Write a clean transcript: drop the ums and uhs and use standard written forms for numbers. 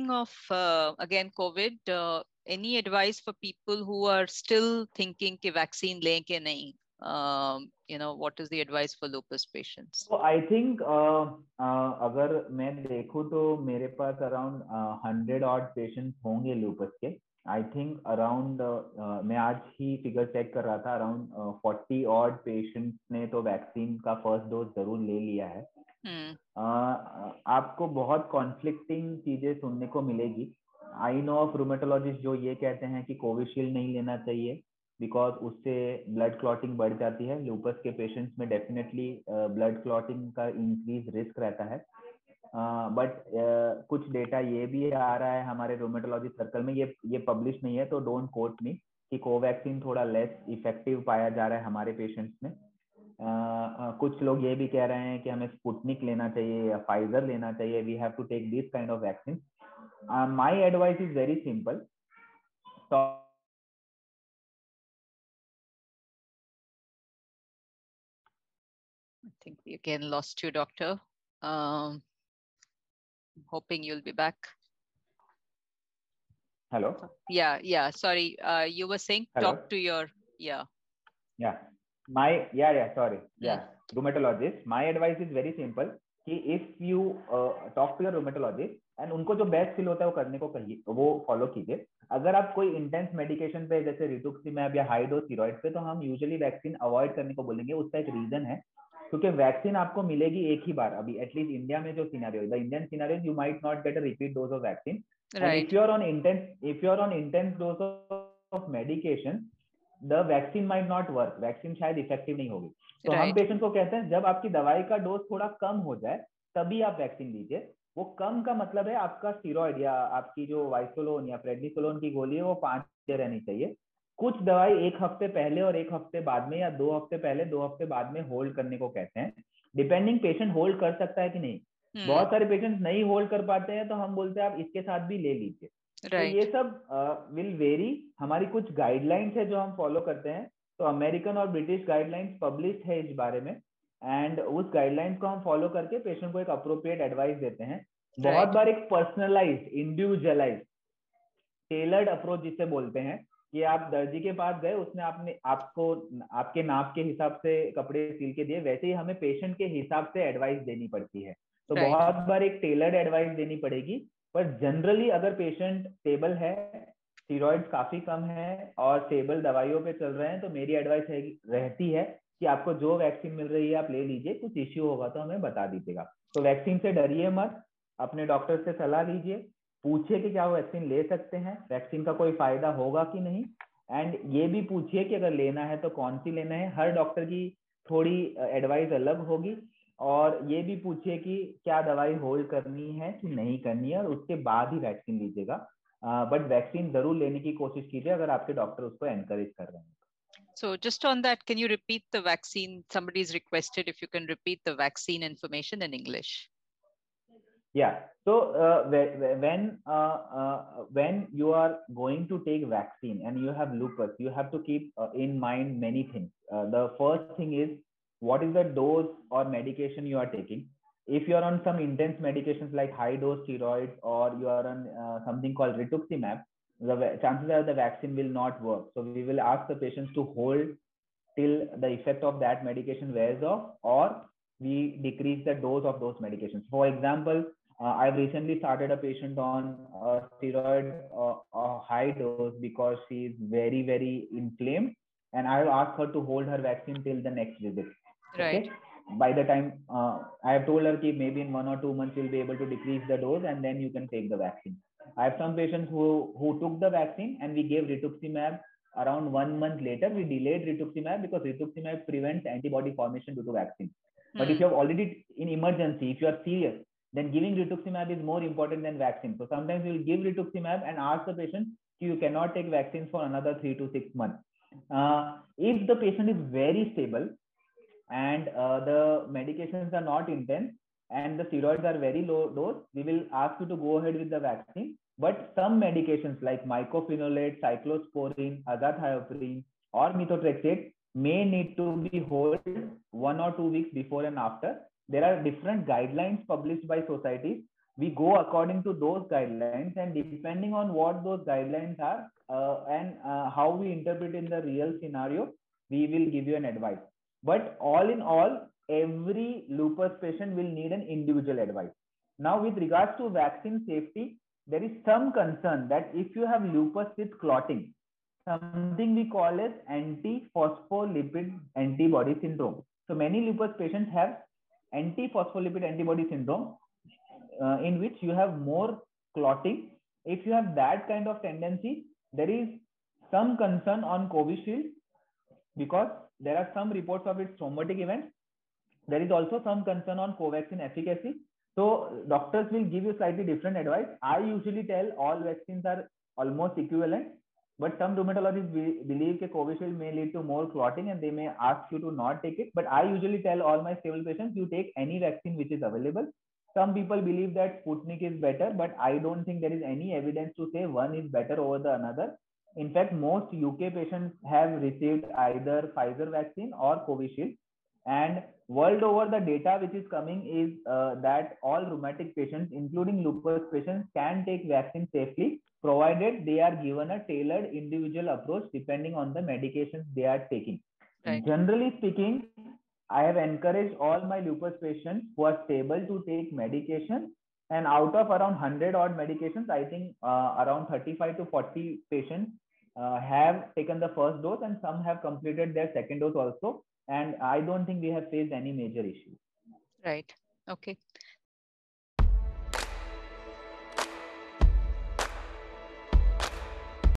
Speaking of again COVID, any advice for people who are still thinking कि vaccine लें कि नहीं? What is the advice for lupus patients? So I think अगर मैं देखूँ तो मेरे पास अराउंड 100 odd पेशेंट्स होंगे लूपस के. आई थिंक अराउंड मैं आज ही फिगर चेक कर रहा था, अराउंड 40 odd पेशेंट्स ने तो वैक्सीन का फर्स्ट डोज जरूर ले लिया है. आपको बहुत कॉन्फ्लिक्टिंग चीजें सुनने को मिलेगी. आई नो ऑफ रूमेटोलॉजिस्ट जो ये कहते हैं कि कोविशील्ड नहीं लेना चाहिए बिकॉज उससे ब्लड क्लॉटिंग बढ़ जाती है. लूपस के पेशेंट्स में डेफिनेटली ब्लड क्लॉटिंग का इंक्रीज रिस्क रहता है. बट कुछ डेटा ये भी आ रहा है हमारे रूमेटोलॉजी सर्कल में, ये पब्लिश नहीं है तो डोंट कोट मी, कि कोवैक्सीन थोड़ा लेस इफेक्टिव पाया जा रहा है हमारे पेशेंट्स में. कुछ लोग ये भी कह रहे हैं कि हमें स्पुतनिक लेना चाहिए या फाइजर लेना चाहिए. We have to take this kind of vaccine. My advice is very simple. I think we again lost you, doctor. I'm hoping you'll be back. Hello. Yeah. Sorry. You were saying Hello? talk to your Sorry. Rheumatologist. My advice is very simple कि if you talk to your rheumatologist and उनको जो best feel होता है वो करने को कहिए, वो फॉलो कीजिए. अगर आप कोई इंटेंस मेडिकेशन पे जैसे रिटुक्सिमैब या हाई डोज स्टेरॉइड पे, तो हम यूजुअली वैक्सीन अवॉइड करने को बोलेंगे. उसका एक रीजन है क्योंकि वैक्सीन आपको मिलेगी एक ही बार. अभी एटलीस्ट इंडिया में जो सिनेरियो है, the Indian scenario, you might not get a repeat dose of vaccine. And if you are on intense dose of medication, the vaccine might not work. Vaccine शायद effective नहीं होगी. तो हम patient को कहते हैं जब आपकी दवाई का डोज थोड़ा कम हो जाए तभी आप वैक्सीन लीजिए. वो कम का मतलब है आपका स्टीरॉइड या आपकी जो वाइसोलोन या प्रेडनिसोलोन की गोली है वो 5 दिन रहनी चाहिए. कुछ दवाई 1 हफ्ते पहले और 1 हफ्ते बाद में, या 2 हफ्ते पहले 2 हफ्ते बाद में होल्ड करने को कहते हैं. डिपेंडिंग पेशेंट होल्ड कर सकता है कि नहीं. बहुत सारे पेशेंट नहीं होल्ड कर पाते हैं तो हम बोलते हैं आप इसके साथ भी ले लीजिए. तो ये सब विल वेरी. हमारी कुछ गाइडलाइंस है जो हम फॉलो करते हैं. तो अमेरिकन और ब्रिटिश गाइडलाइंस पब्लिश है इस बारे में, एंड उस गाइडलाइंस को हम फॉलो करके पेशेंट को एक अप्रोप्रिएट एडवाइस देते हैं. बहुत बार एक पर्सनलाइज्ड, इंडिविजुअलाइज्ड, टेलर्ड अप्रोच जिसे बोलते हैं, कि आप दर्जी के पास गए, उसने आपको आपके नाप के हिसाब से कपड़े सिल के दिए, वैसे ही हमें पेशेंट के हिसाब से एडवाइस देनी पड़ती है. तो बहुत बार एक टेलर्ड एडवाइस देनी पड़ेगी. पर जनरली अगर पेशेंट स्टेबल है, स्टीरॉइड्स काफी कम है और स्टेबल दवाइयों पे चल रहे हैं, तो मेरी एडवाइस रहती है कि आपको जो वैक्सीन मिल रही है आप ले लीजिए. कुछ इश्यू होगा तो हमें बता दीजिएगा. तो वैक्सीन से डरिए मत, अपने डॉक्टर से सलाह लीजिए, पूछिए कि क्या वो वैक्सीन ले सकते हैं, वैक्सीन का कोई फायदा होगा कि नहीं. एंड ये भी पूछिए कि अगर लेना है तो कौन सी लेना है. हर डॉक्टर की थोड़ी एडवाइस अलग होगी. और ये भी पूछिए कि क्या दवाई होल्ड करनी है कि नहीं करनी है, और उसके बाद ही वैक्सीन लीजिएगा. बट वैक्सीन जरूर लेने की कोशिश कीजिए अगर आपके डॉक्टर उसको एनकरेज कर रहे हैं. So just on that, can you repeat the vaccine? Somebody's requested if you can repeat the vaccine information in English. Yeah. So when you are going to take vaccine and you have lupus, you have to keep in mind many things. The first thing is what is the dose or medication you are taking. If you are on some intense medications like high dose steroids, or you are on something called rituximab, the chances are the vaccine will not work. So we will ask the patients to hold till the effect of that medication wears off, or we decrease the dose of those medications. For example, I've recently started a patient on steroid high dose because she is very, very inflamed, and I have asked her to hold her vaccine till the next visit. Right. Okay? By the time I have told her that maybe in 1 or 2 months you'll be able to decrease the dose and then you can take the vaccine. I have some patients who took the vaccine and we gave rituximab around 1 month later. We delayed rituximab because rituximab prevents antibody formation due to vaccine. But if you have already in emergency, if you are serious, then giving rituximab is more important than vaccine. So sometimes we will give rituximab and ask the patient, you cannot take vaccines for another 3 to 6 months. If the patient is very stable and the medications are not intense and the steroids are very low dose, we will ask you to go ahead with the vaccine. But some medications like mycophenolate, cyclosporine, azathioprine, or methotrexate may need to be held 1 or 2 weeks before and after. There are different guidelines published by societies. we go according to those guidelines, and depending on what those guidelines are and how we interpret in the real scenario, we will give you an advice. But all in all, every lupus patient will need an individual advice. Now, with regards to vaccine safety, there is some concern that if you have lupus with clotting, something we call as anti-phospholipid antibody syndrome. So many lupus patients have anti-phospholipid antibody syndrome, in which you have more clotting. If you have that kind of tendency, there is some concern on Covishield because there are some reports of its thrombotic events. There is also some concern on Covaxin efficacy. So doctors will give you slightly different advice. I usually tell all vaccines are almost equivalent, but some rheumatologists believe that Covishield may lead to more clotting and they may ask you to not take it. But I usually tell all my stable patients, you take any vaccine which is available. Some people believe that Sputnik is better, but I don't think there is any evidence to say one is better over the another. In fact, most UK patients have received either Pfizer vaccine or Covishield. And world over, the data which is coming is that all rheumatic patients, including lupus patients, can take vaccine safely, provided they are given a tailored individual approach depending on the medications they are taking. Right. Generally speaking, I have encouraged all my lupus patients who are stable to take medication. And out of around 100 odd medications, I think around 35 to 40 patients have taken the first dose, and some have completed their second dose also. And I don't think we have faced any major issue. Right. Okay.